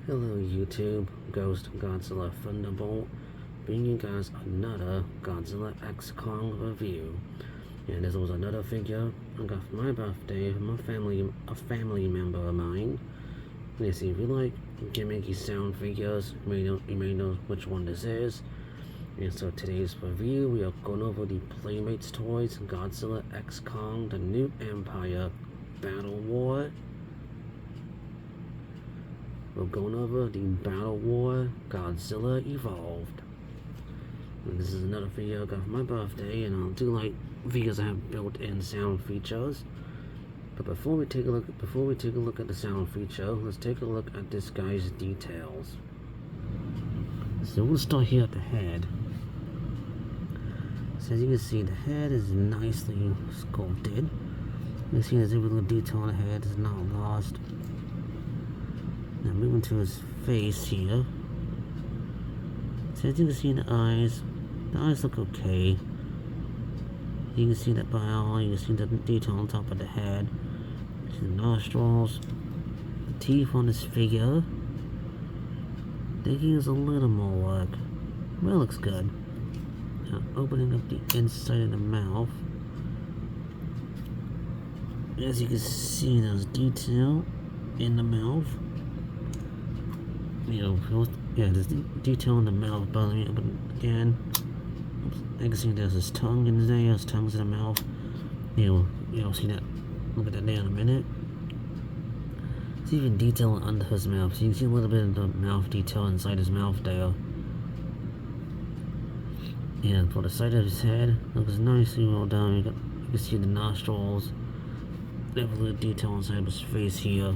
Hello YouTube, Ghost Godzilla Thunderbolt, bringing you guys another Godzilla X Kong review. And this was another figure I got for my birthday from a family member of mine. And if you like gimmicky sound figures, you may know which one this is. And so today's review, we are going over the Playmates Toys Godzilla X Kong, the New Empire Battle War. We're going over the Battle War Godzilla Evolved. And this is another video I got for my birthday, and I do like videos that have built-in sound features. But before we take a look at the sound feature, let's take a look at this guy's details. So we'll start here at the head. So as you can see, the head is nicely sculpted. You can see there's every little detail on the head is not lost. Now moving to his face here. So as you can see the eyes look okay. You can see that by all, you can see the detail on top of the head. You see the nostrils, the teeth on this figure. They use a little more work. Well, it looks good. Now opening up the inside of the mouth. As you can see, there's detail in the mouth. There's detail in the mouth, but let me open it again. Oops, I can see there's his tongue in there, his tongue's in the mouth. You'll see that. Look at that there in a minute. It's even detail under his mouth, so you can see a little bit of the mouth detail inside his mouth there. And for the side of his head, looks nicely well done. You can see the nostrils. They have a little detail inside of his face here.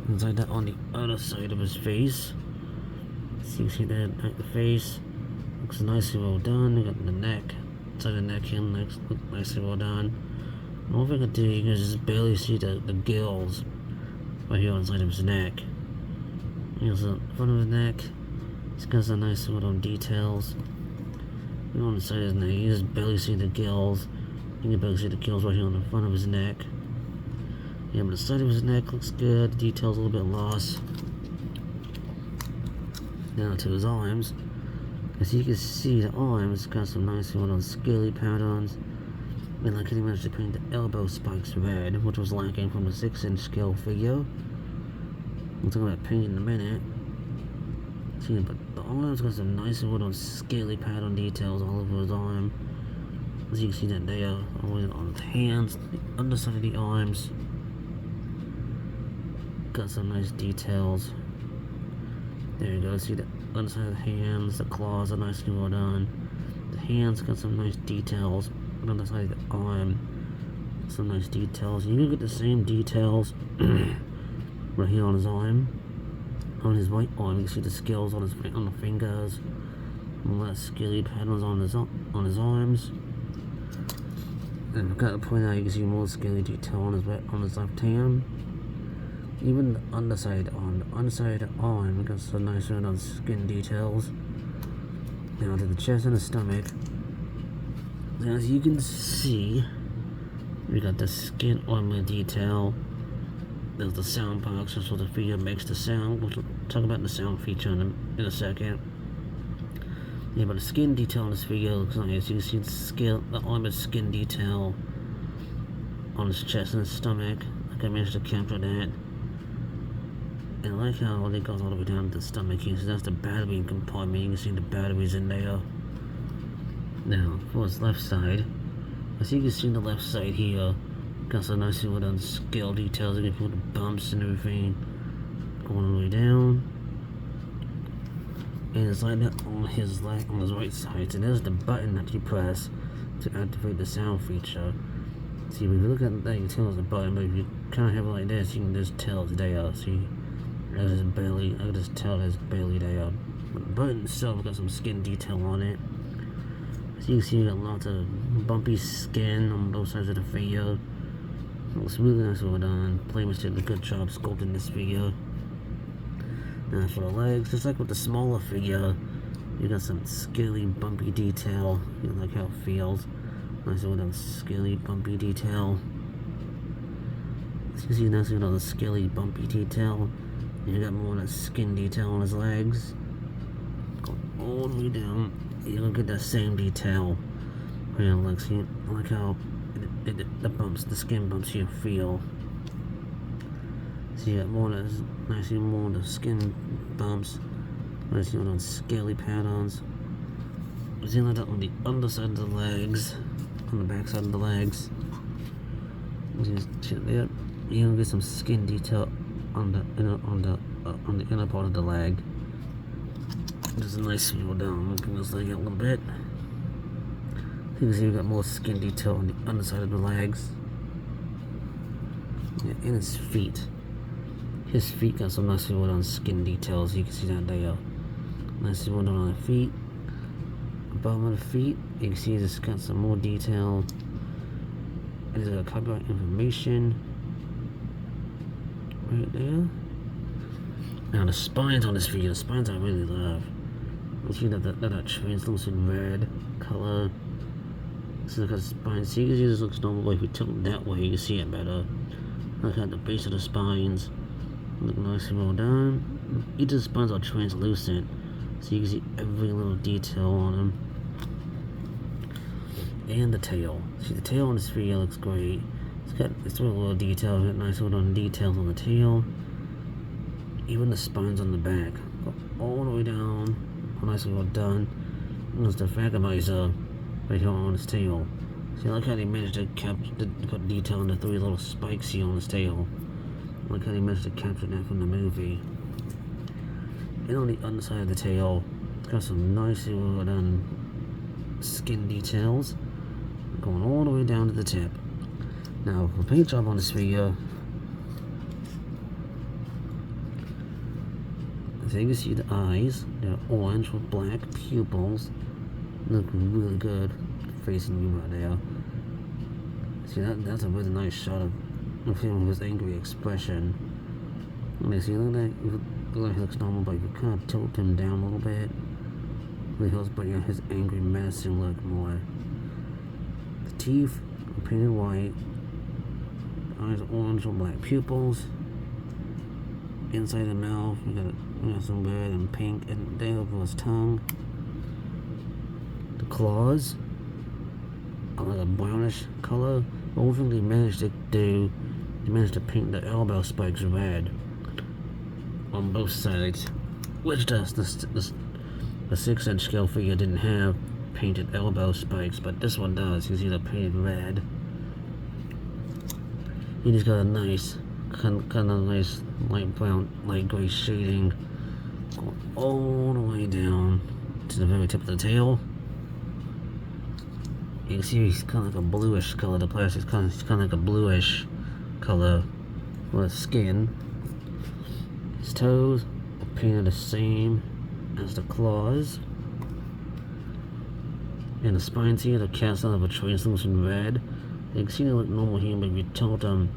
Inside that on the other side of his face. So you can see that at the face. Looks nicely well done. You got the neck. Inside the neck here looks nicely well done. And what I can do, you can just barely see the gills right here inside of his neck. Here's the front of his neck. It's got some nice little details. And on the side of his neck, you just barely see the gills. You can barely see the gills right here on the front of his neck. Yeah, but the side of his neck looks good. The detail's a little bit lost. Now to his arms. As you can see, the arms got some nice little scaly patterns. And like he managed to paint the elbow spikes red, which was lacking from the 6-inch scale figure. We'll talk about paint in a minute. See, but the arms got some nice little scaly pattern details all over his arm. As you can see that there, on his hands, the underside of the arms. Got some nice details. There you go. See the underside of the hands, the claws are nicely well done. The hands got some nice details. On the side of the arm, some nice details. You can get the same details right here on his arm. On his right arm, you can see the scales on the fingers. All that scaly patterns on his arms. And I've got to point out, you can see more scaly detail on his left hand. Even the underside of the arm, we got some nice round skin details. Now to the chest and the stomach. Now, as you can see, we got the skin armor detail. There's the sound box, that's what the figure makes the sound. We'll talk about the sound feature in a second. Yeah, but the skin detail on this figure looks nice. You can see the armored skin detail on his chest and his stomach. Like I managed to capture that. And I like how they goes all the way down to the stomach here. So that's the battery compartment. You can see the batteries in there. Now, for his left side, as you can see on the left side here, got some nice little scale details. You can put the bumps and everything going all the way down. And it's like that on his right side. So there's the button that you press to activate the sound feature. See, if you look at that, you can tell it's a button, but if you kind of have it like this, you can just tell it's there. See, I can just tell there's barely there. But the button itself got some skin detail on it. As you can see, you got lots of bumpy skin on both sides of the figure. Looks really nice well done. Playmates did a good job sculpting this figure. Now for the legs, just like with the smaller figure, you got some scaly, bumpy detail. You like how it feels. Nice well done, scaly, bumpy detail. As you can see, nice well done, scaly, bumpy detail. You got more of that skin detail on his legs. Go all the way down. You're gonna get that same detail. And like, see, like how the skin bumps you feel. So you got more of those, nice, more of the skin bumps. Nice, you know, those scaly patterns. See like that on the underside of the legs, on the back side of the legs. Just check that. You're gonna get some skin detail on the inner part of the leg. Just a nice feel down. Looking this leg out a little bit. You can see you got more skin detail on the underside of the legs. Yeah, and his feet. His feet got some nice well done skin details. You can see that there. Nice well done on the feet. Bottom of the feet, you can see it's got some more detail. There's a copyright information right there. Now the spines on this figure, the spines I really love. You see that translucent red color. So look at the spines. See, you can see this looks normal, but if you tilt it that way, you can see it better. Look at the base of the spines. Look nice and well done. Each of the spines are translucent, so you can see every little detail on them. And the tail. See, the tail on this figure looks great. It's really little detail, nice little details on the tail. Even the spines on the back go all the way down. Nicely well done. And there's the Vagamizer right here on his tail. See, I like how they managed to put detail on the three little spikes here on his tail. I like how they managed to capture that from the movie. And on the underside of the tail, it's got some nicely well done skin details going all the way down to the tip. Now, the paint job on this figure, so you can see the eyes, they're orange with black pupils. Look really good facing you right there. See, that's a really nice shot of him with his angry expression. And see, look like he looks normal, but you kind of tilt him down a little bit. Really helps bring out his angry, menacing look more. The teeth are painted white. Eyes orange with black pupils. Inside the mouth, you got some red and pink, and there over his tongue. The claws are like a brownish color. But one thing they managed to do, they managed to paint the elbow spikes red on both sides, which the 6-inch scale figure didn't have painted elbow spikes, but this one does. You see the painted red. And he's got a nice, kind of nice light brown, light gray shading going all the way down to the very tip of the tail. You can see he's kind of like a bluish color. The plastic's kind of like a bluish color for his skin. His toes are painted the same as the claws. And the spines here, they're cast out of a translucent red. You can see they look normal here, but if you tilt them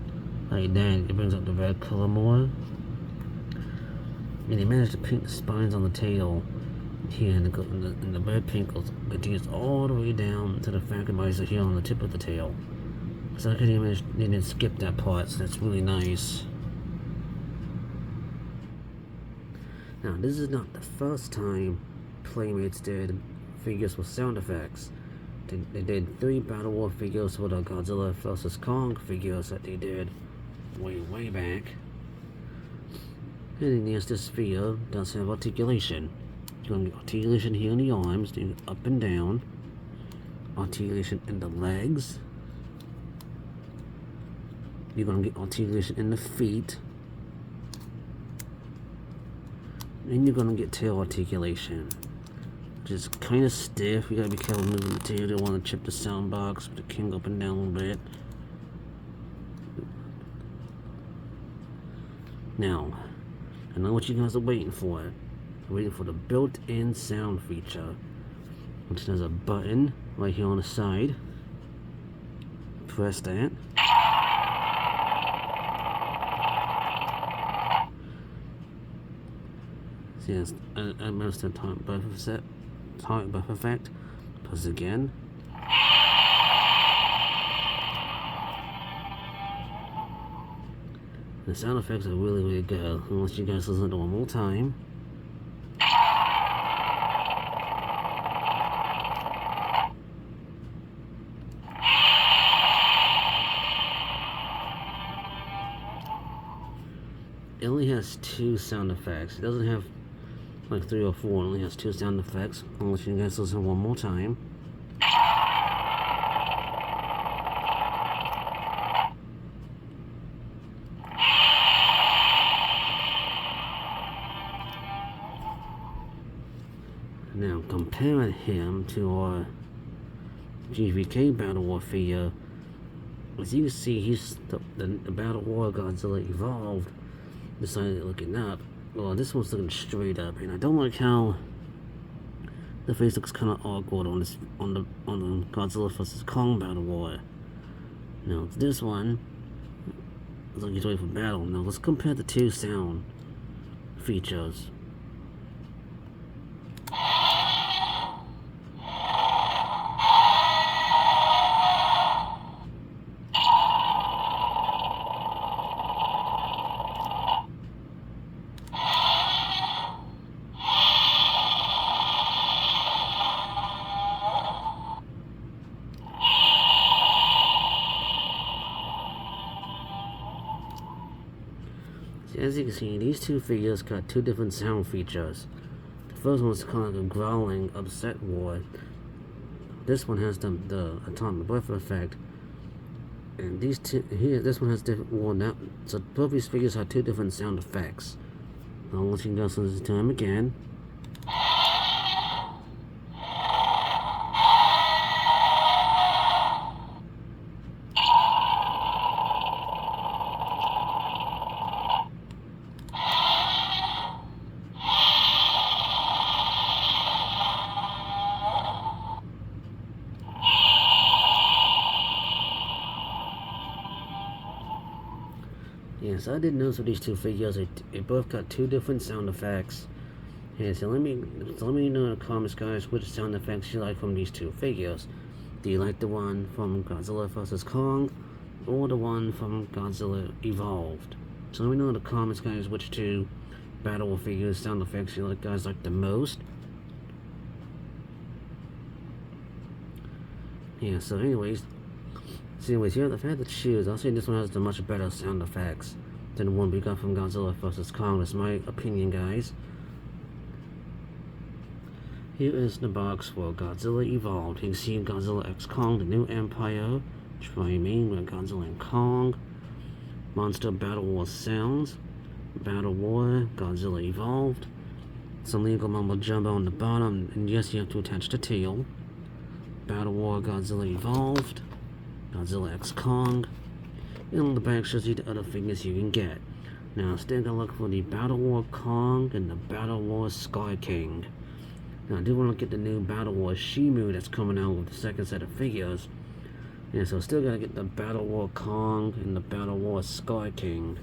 like that, it brings out the red color more. And they managed to paint the spines on the tail here, and the red pink goes all the way down to the Vagamizer here on the tip of the tail. So I couldn't imagine they didn't skip that part, so that's really nice. Now, this is not the first time Playmates did figures with sound effects. They did 3 Battle War figures with the Godzilla vs. Kong figures that they did way back. And yes, this figure does have articulation. You're going to get articulation here in the arms, up and down. Articulation in the legs. You're going to get articulation in the feet. And you're going to get tail articulation. Which is kind of stiff. You got to be careful moving the tail. You don't want to chip the sound box, but it can go up and down a little bit. Now, I know what you guys are waiting for. You're waiting for the built-in sound feature, which there's a button right here on the side. Press that. See, that's most of the time buff effect. Press it again. The sound effects are really, really good. Unless you guys listen to it one more time. It only has 2 sound effects. It doesn't have like 3 or 4. It only has 2 sound effects. I'll let you guys listen one more time. Now comparing him to our GVK Battle War figure, as you can see, he's the Battle War Godzilla Evolved. Decided looking up. Well, this one's looking straight up, and I don't like how the face looks kind of awkward on the Godzilla vs. Kong Battle War. Now this one looks like he's ready for battle. Now let's compare the 2 sound features. As you can see, these 2 figures got 2 different sound features. The first one's kind of like a growling, upset roar. This one has the atomic breath effect. And these 2 here, this one has different roar now. So both these figures have 2 different sound effects. I'll let you guys listen to them again. Yes, I did notice with these 2 figures, they both got 2 different sound effects. Yeah, so let me know in the comments, guys, which sound effects you like from these 2 figures. Do you like the one from Godzilla vs. Kong, or the one from Godzilla Evolved? So let me know in the comments, guys, which 2 Battle War figures sound effects you guys like the most. Yeah, so anyways, here if I had to choose, I'll say this one has the much better sound effects than the one we got from Godzilla vs. Kong. That's my opinion, guys. Here is the box for Godzilla Evolved. You can see Godzilla X Kong, the New Empire, Tri-Main with Godzilla and Kong, Monster Battle War Sounds, Battle War, Godzilla Evolved, some legal mumbo jumbo on the bottom, and yes, you have to attach the tail. Battle War Godzilla Evolved, Godzilla X Kong, and on the back shows you the other figures you can get. Now let's take a look for the Battle War Kong and the Battle War Sky King. Now I do want to get the new Battle War Shimu that's coming out with the second set of figures. Yeah, so still gotta get the Battle War Kong and the Battle War Sky King.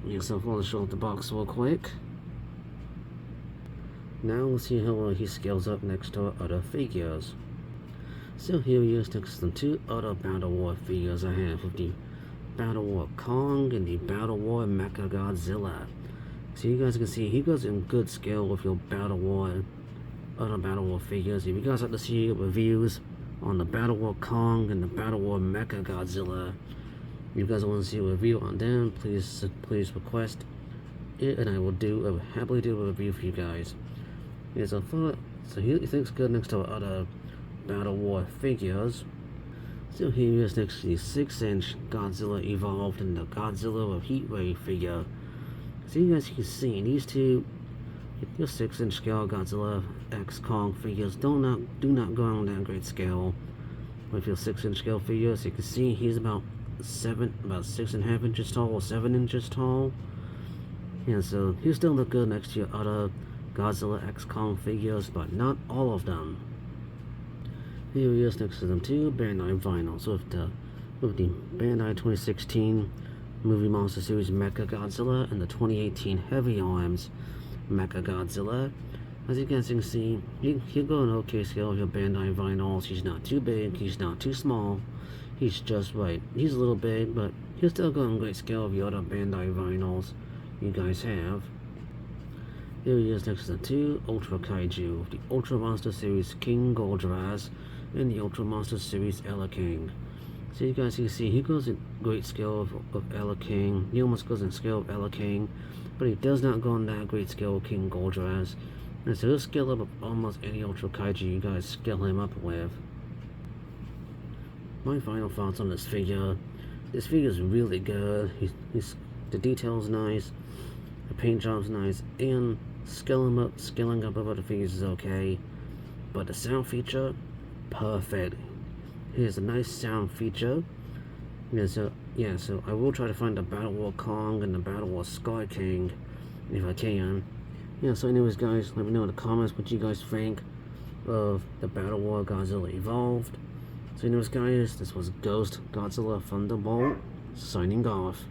Yeah, so I'll show the box real quick. Now let's see how well he scales up next to our other figures. So here he is next to the 2 other Battle War figures I have, with the Battle War Kong and the Battle War Godzilla. So you guys can see he goes in good scale with your other Battle War figures. If you guys like to see reviews on the Battle War Kong and the Battle War Godzilla, if you guys want to see a review on them, please request it, and I will happily do a review for you guys. Yeah, so he thinks good next to our other Battle War figures. So here he is next to the 6-inch Godzilla Evolved and the Godzilla with Heatwave figure. So you guys can see these 2, your 6-inch scale Godzilla X Kong figures do not go on that great scale with your 6-inch scale figures. You can see he's about 6.5 inches tall or 7 inches tall. Yeah, so he'll still look good next to your other Godzilla X Kong figures, but not all of them. Here he is next to them 2 Bandai vinyls with the Bandai 2016 Movie Monster Series Godzilla and the 2018 Heavy Arms Godzilla. As you guys can see, he'll go an okay scale with your Bandai vinyls. He's not too big, he's not too small. He's just right. He's a little big, but He's still going great scale of the other Bandai vinyls you guys have. Here he is next to the two Ultra Kaiju, the Ultra Monster Series King Goldrass and the Ultra Monster Series Ella King. So you guys can see he goes in great scale of Ella King. He almost goes in scale of Ella King, but he does not go in that great scale of King Goldrass. And so he'll scale up of almost any Ultra Kaiju you guys scale him up with. My final thoughts on this figure. This figure is really good. The detail's nice, the paint job's nice, and scaling up of other figures is okay. But the sound feature, perfect. Here's a nice sound feature. So I will try to find the Battle War Kong and the Battle War Sky King if I can. So anyways guys, let me know in the comments what you guys think of the Battle War Godzilla Evolved. So anyways guys, this was Ghost Godzilla Thunderbolt signing off.